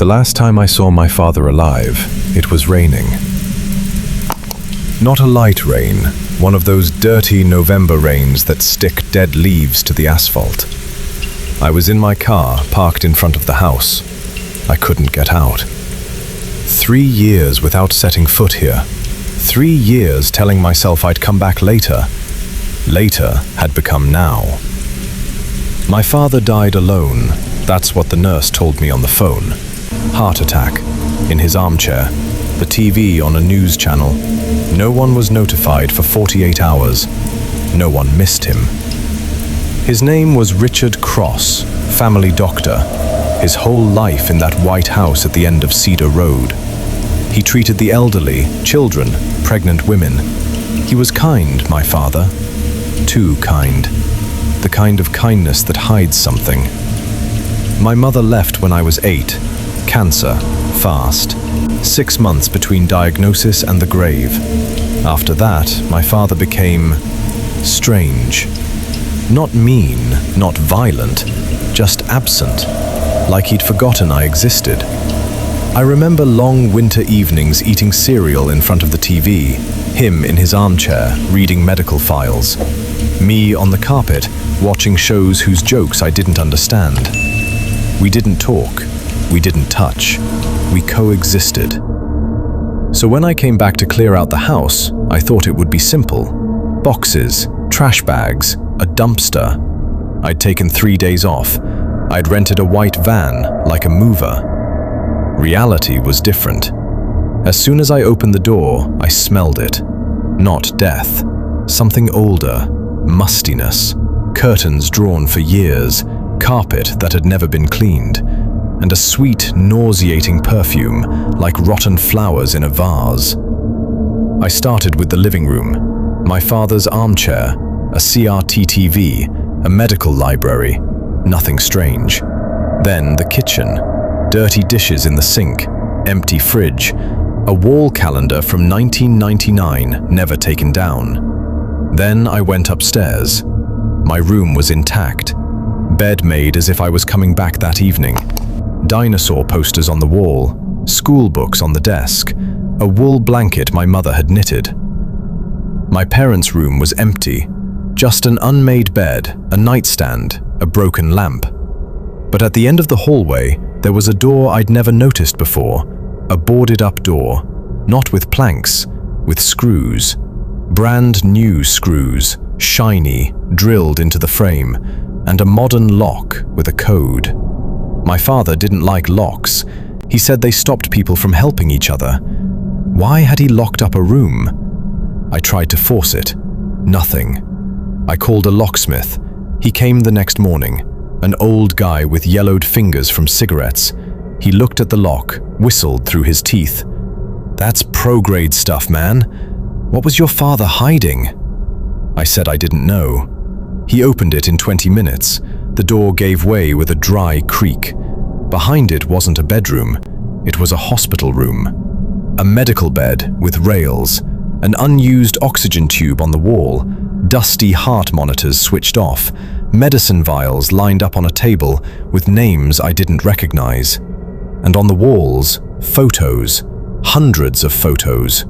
The last time I saw my father alive, it was raining. Not a light rain, one of those dirty November rains that stick dead leaves to the asphalt. I was in my car, parked in front of the house. I couldn't get out. 3 years without setting foot here. 3 years telling myself I'd come back later. Later had become now. My father died alone. That's what the nurse told me on the phone. Heart attack, in his armchair, the TV on a news channel. No one was notified for 48 hours. No one missed him. His name was Richard Cross, family doctor. His whole life in that white house at the end of Cedar Road. He treated the elderly, children, pregnant women. He was kind, my father. Too kind. The kind of kindness that hides something. My mother left when I was 8. Cancer, fast. 6 months between diagnosis and the grave. After that, my father became strange. Not mean, not violent, just absent, like he'd forgotten I existed. I remember long winter evenings eating cereal in front of the TV, him in his armchair, reading medical files. Me on the carpet, watching shows whose jokes I didn't understand. We didn't talk. We didn't touch. We coexisted. So when I came back to clear out the house, I thought it would be simple. Boxes, trash bags, a dumpster. I'd taken 3 days off. I'd rented a white van, like a mover. Reality was different. As soon as I opened the door, I smelled it. Not death. Something older. Mustiness. Curtains drawn for years. Carpet that had never been cleaned. And a sweet, nauseating perfume, like rotten flowers in a vase. I started with the living room. My father's armchair, a CRT TV, a medical library. Nothing strange. Then the kitchen. Dirty dishes in the sink, empty fridge, a wall calendar from 1999 never taken down. Then I went upstairs. My room was intact. Bed made as if I was coming back that evening. Dinosaur posters on the wall, school books on the desk, a wool blanket my mother had knitted. My parents' room was empty, just an unmade bed, a nightstand, a broken lamp. But at the end of the hallway, there was a door I'd never noticed before, a boarded-up door, not with planks, with screws. Brand new screws, shiny, drilled into the frame, and a modern lock with a code. My father didn't like locks. He said they stopped people from helping each other. Why had he locked up a room? I tried to force it. Nothing. I called a locksmith. He came the next morning. An old guy with yellowed fingers from cigarettes. He looked at the lock, whistled through his teeth. "That's pro-grade stuff, man. What was your father hiding?" I said I didn't know. He opened it in 20 minutes. The door gave way with a dry creak. Behind it wasn't a bedroom. It was a hospital room. A medical bed with rails. An unused oxygen tube on the wall. Dusty heart monitors switched off. Medicine vials lined up on a table with names I didn't recognize. And on the walls, photos. Hundreds of photos.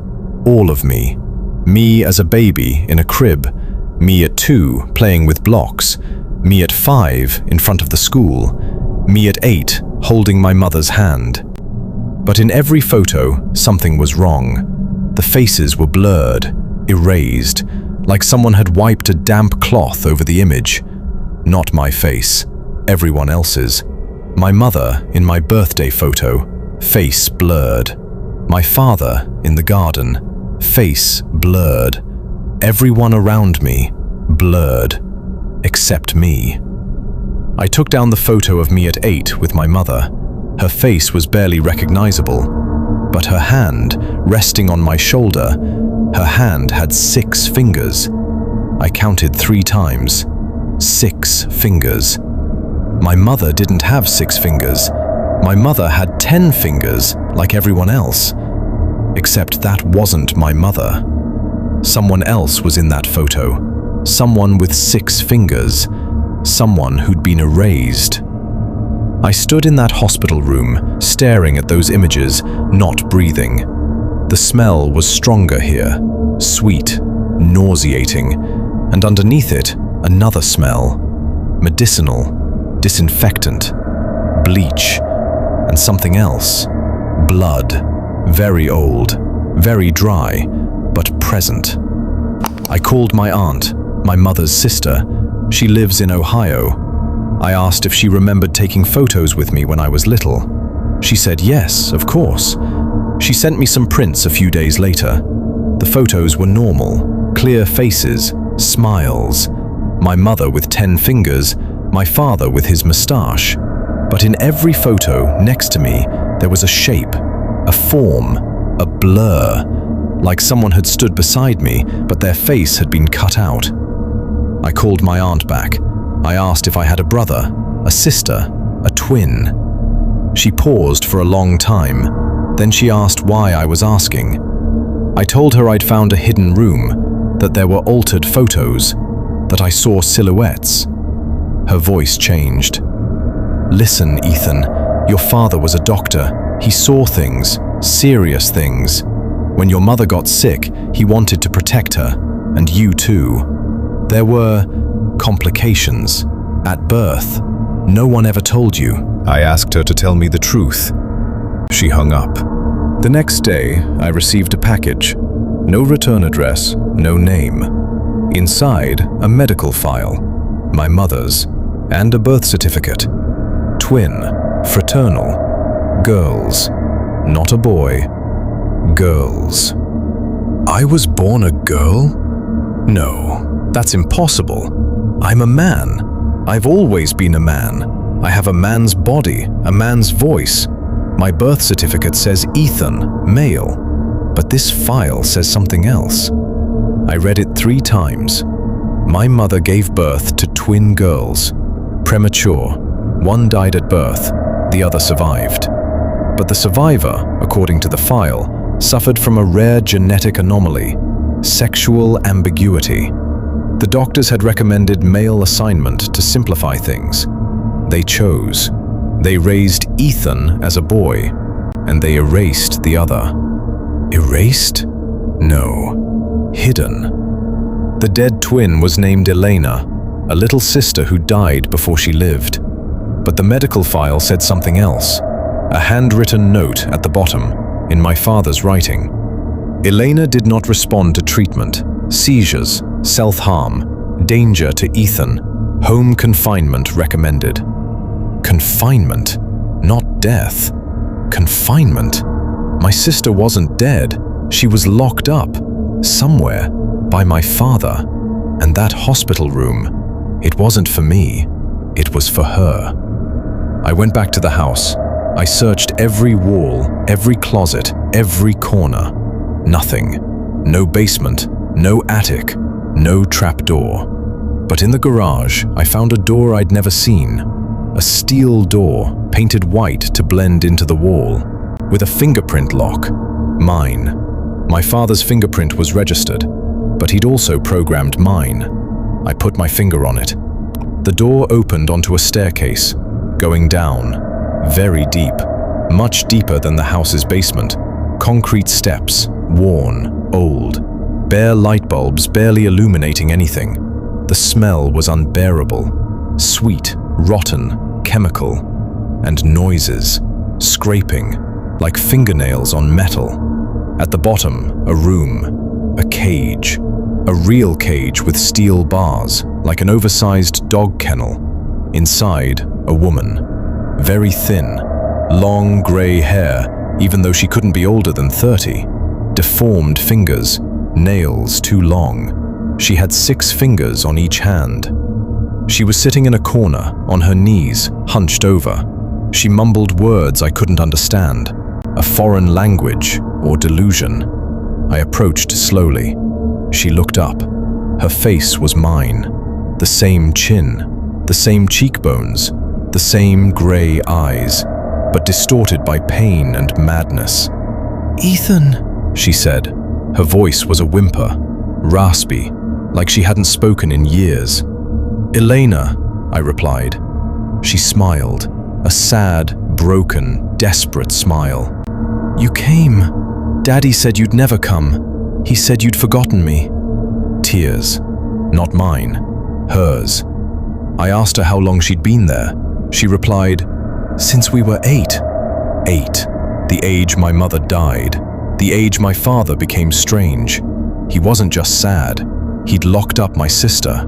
All of me. Me as a baby in a crib. Me at 2 playing with blocks. Me at 5 in front of the school. Me at 8 holding my mother's hand. But in every photo, something was wrong. The faces were blurred, erased, like someone had wiped a damp cloth over the image. Not my face, everyone else's. My mother in my birthday photo, face blurred. My father in the garden, face blurred. Everyone around me, blurred, except me. I took down the photo of me at 8 with my mother. Her face was barely recognizable, but her hand, resting on my shoulder, her hand had 6 fingers. I counted 3 times. 6 fingers. My mother didn't have 6 fingers. My mother had 10 fingers, like everyone else. Except that wasn't my mother. Someone else was in that photo. Someone with 6 fingers. Someone who'd been erased. I stood in that hospital room, staring at those images, not breathing. The smell was stronger here, sweet, nauseating, and underneath it, another smell, medicinal, disinfectant, bleach, and something else, blood, very old, very dry, but present. I called my aunt, my mother's sister. She lives in Ohio. I asked if she remembered taking photos with me when I was little. She said yes, of course. She sent me some prints a few days later. The photos were normal, clear faces, smiles. My mother with 10 fingers, my father with his moustache. But in every photo next to me, there was a shape, a form, a blur, like someone had stood beside me, but their face had been cut out. I called my aunt back. I asked if I had a brother, a sister, a twin. She paused for a long time. Then she asked why I was asking. I told her I'd found a hidden room, that there were altered photos, that I saw silhouettes. Her voice changed. Listen, Ethan, your father was a doctor. He saw things, serious things. When your mother got sick, he wanted to protect her, and you too. There were complications. At birth, no one ever told you. I asked her to tell me the truth. She hung up. The next day, I received a package. No return address, no name. Inside, a medical file, my mother's, and a birth certificate. Twin, fraternal, girls, not a boy, girls. I was born a girl? No, that's impossible. I'm a man. I've always been a man. I have a man's body, a man's voice. My birth certificate says Ethan, male, but this file says something else. I read it 3 times. My mother gave birth to twin girls, premature. One died at birth, the other survived. But the survivor, according to the file, suffered from a rare genetic anomaly, sexual ambiguity. The doctors had recommended male assignment to simplify things. They chose. They raised Ethan as a boy, and they erased the other. Erased? No. Hidden. The dead twin was named Elena, a little sister who died before she lived. But the medical file said something else. A handwritten note at the bottom, in my father's writing. Elena did not respond to treatment. Seizures, self-harm, danger to Ethan, home confinement recommended. Confinement, not death. Confinement. My sister wasn't dead. She was locked up, somewhere, by my father. And that hospital room, it wasn't for me, it was for her. I went back to the house. I searched every wall, every closet, every corner. Nothing. No basement, no attic, no trapdoor. But in the garage, I found a door I'd never seen. A steel door, painted white to blend into the wall, with a fingerprint lock. Mine. My father's fingerprint was registered, but he'd also programmed mine. I put my finger on it. The door opened onto a staircase, going down, very deep, much deeper than the house's basement. Concrete steps, worn, old, bare light bulbs barely illuminating anything. The smell was unbearable, sweet, rotten, chemical, and noises, scraping, like fingernails on metal. At the bottom, a room, a cage, a real cage with steel bars, like an oversized dog kennel. Inside, a woman, very thin, long gray hair, even though she couldn't be older than 30, deformed fingers, nails too long. She had 6 fingers on each hand. She was sitting in a corner, on her knees, hunched over. She mumbled words I couldn't understand, a foreign language or delusion. I approached slowly. She looked up. Her face was mine. The same chin, the same cheekbones, the same gray eyes, but distorted by pain and madness. "Ethan," she said. Her voice was a whimper, raspy, like she hadn't spoken in years. "Elena," I replied. She smiled. a sad, broken, desperate smile. "You came. Daddy said you'd never come. He said you'd forgotten me." Tears. Not mine. Hers. I asked her how long she'd been there. She replied, "Since we were 8. 8. The age my mother died. The age my father became strange. He wasn't just sad. He'd locked up my sister.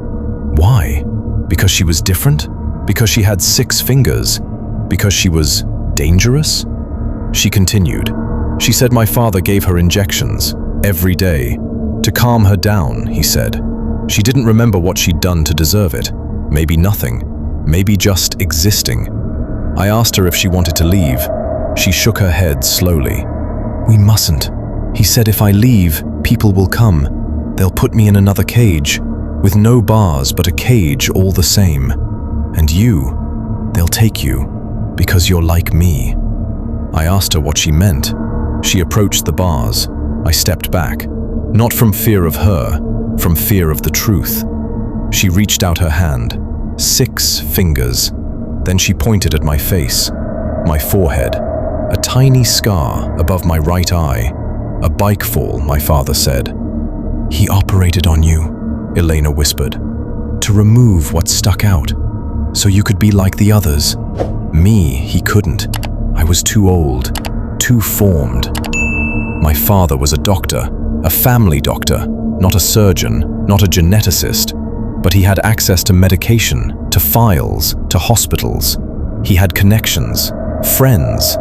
Why? Because she was different? Because she had 6 fingers? Because she was dangerous?" She continued. She said my father gave her injections every day to calm her down, he said. She didn't remember what she'd done to deserve it. Maybe nothing. Maybe just existing. I asked her if she wanted to leave. She shook her head slowly. "We mustn't. He said if I leave, people will come. They'll put me in another cage, with no bars but a cage all the same. And you, they'll take you, because you're like me." I asked her what she meant. She approached the bars. I stepped back, not from fear of her, from fear of the truth. She reached out her hand, 6 fingers. Then she pointed at my face, my forehead, a tiny scar above my right eye. A bike fall, my father said. "He operated on you," Elena whispered, "to remove what stuck out, so you could be like the others. Me, he couldn't. I was too old, too formed." My father was a doctor, a family doctor, not a surgeon, not a geneticist, but he had access to medication, to files, to hospitals. He had connections, friends.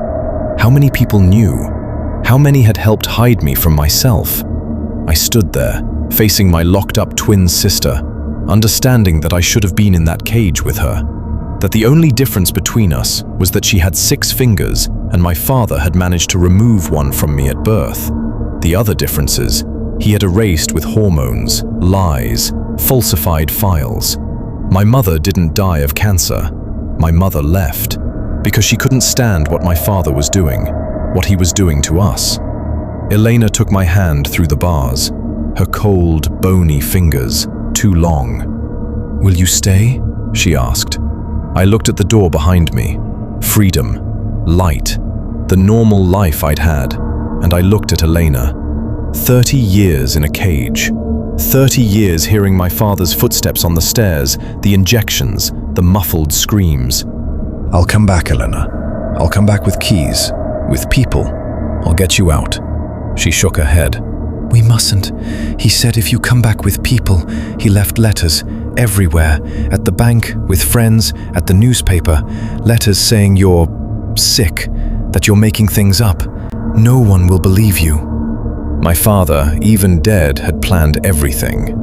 How many people knew? How many had helped hide me from myself? I stood there, facing my locked-up twin sister, understanding that I should have been in that cage with her, that the only difference between us was that she had 6 fingers and my father had managed to remove one from me at birth. The other differences he had erased with hormones, lies, falsified files. My mother didn't die of cancer. My mother left because she couldn't stand what my father was doing, what he was doing to us. Elena took my hand through the bars, her cold, bony fingers, too long. "Will you stay?" she asked. I looked at the door behind me. Freedom, light, the normal life I'd had, and I looked at Elena. 30 years in a cage. 30 years hearing my father's footsteps on the stairs, the injections, the muffled screams. "I'll come back, Elena. I'll come back with keys, with people. I'll get you out." She shook her head. "We mustn't. He said if you come back with people." He left letters everywhere, at the bank, with friends, at the newspaper. Letters saying you're sick, that you're making things up. No one will believe you. My father, even dead, had planned everything.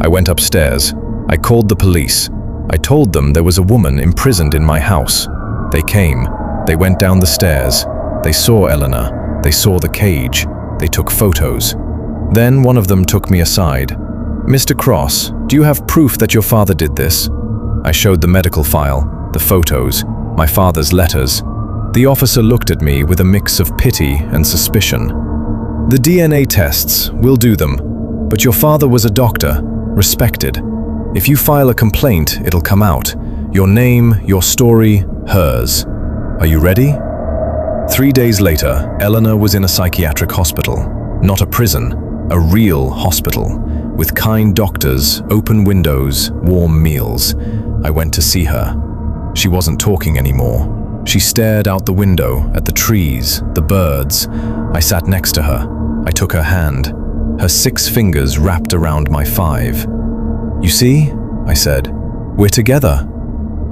I went upstairs. I called the police. I told them there was a woman imprisoned in my house. They came. They went down the stairs. They saw Elena. They saw the cage. They took photos. Then one of them took me aside. "Mr. Cross, do you have proof that your father did this?" I showed the medical file, the photos, my father's letters. The officer looked at me with a mix of pity and suspicion. "The DNA tests, we'll do them. But your father was a doctor, respected. If you file a complaint, it'll come out. Your name, your story, hers. Are you ready?" 3 days later, Eleanor was in a psychiatric hospital. Not a prison, a real hospital, with kind doctors, open windows, warm meals. I went to see her. She wasn't talking anymore. She stared out the window at the trees, the birds. I sat next to her. I took her hand. Her 6 fingers wrapped around my 5. "You see?" I said. "We're together."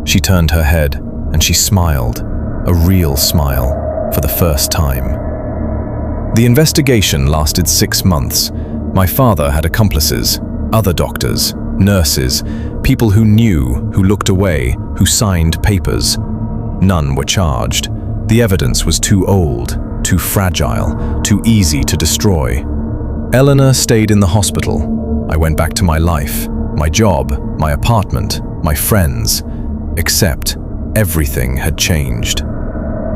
She turned her head and she smiled, a real smile, for the first time. The investigation lasted 6 months. My father had accomplices, other doctors, nurses, people who knew, who looked away, who signed papers. None were charged. The evidence was too old, too fragile, too easy to destroy. Eleanor stayed in the hospital. I went back to my life, my job, my apartment, my friends. Except everything had changed.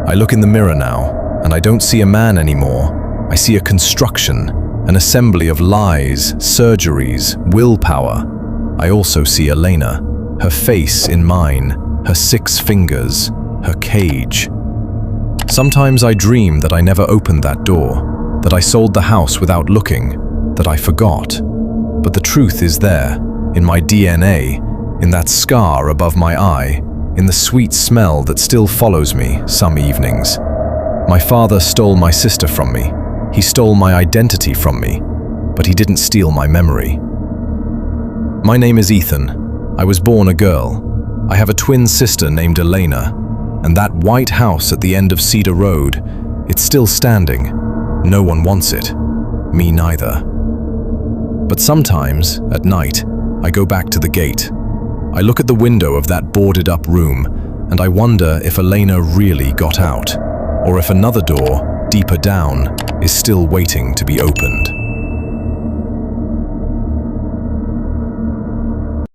I look in the mirror now, and I don't see a man anymore. I see a construction, an assembly of lies, surgeries, willpower. I also see Elena, her face in mine, her 6 fingers, her cage. Sometimes I dream that I never opened that door, that I sold the house without looking, that I forgot. But the truth is there, in my DNA, in that scar above my eye, in the sweet smell that still follows me some evenings. My father stole my sister from me. He stole my identity from me, but he didn't steal my memory. My name is Ethan. I was born a girl. I have a twin sister named Elena, and that white house at the end of Cedar Road, it's still standing. No one wants it. Me neither. But sometimes, at night, I go back to the gate. I look at the window of that boarded-up room, and I wonder if Elena really got out, or if another door, deeper down, is still waiting to be opened.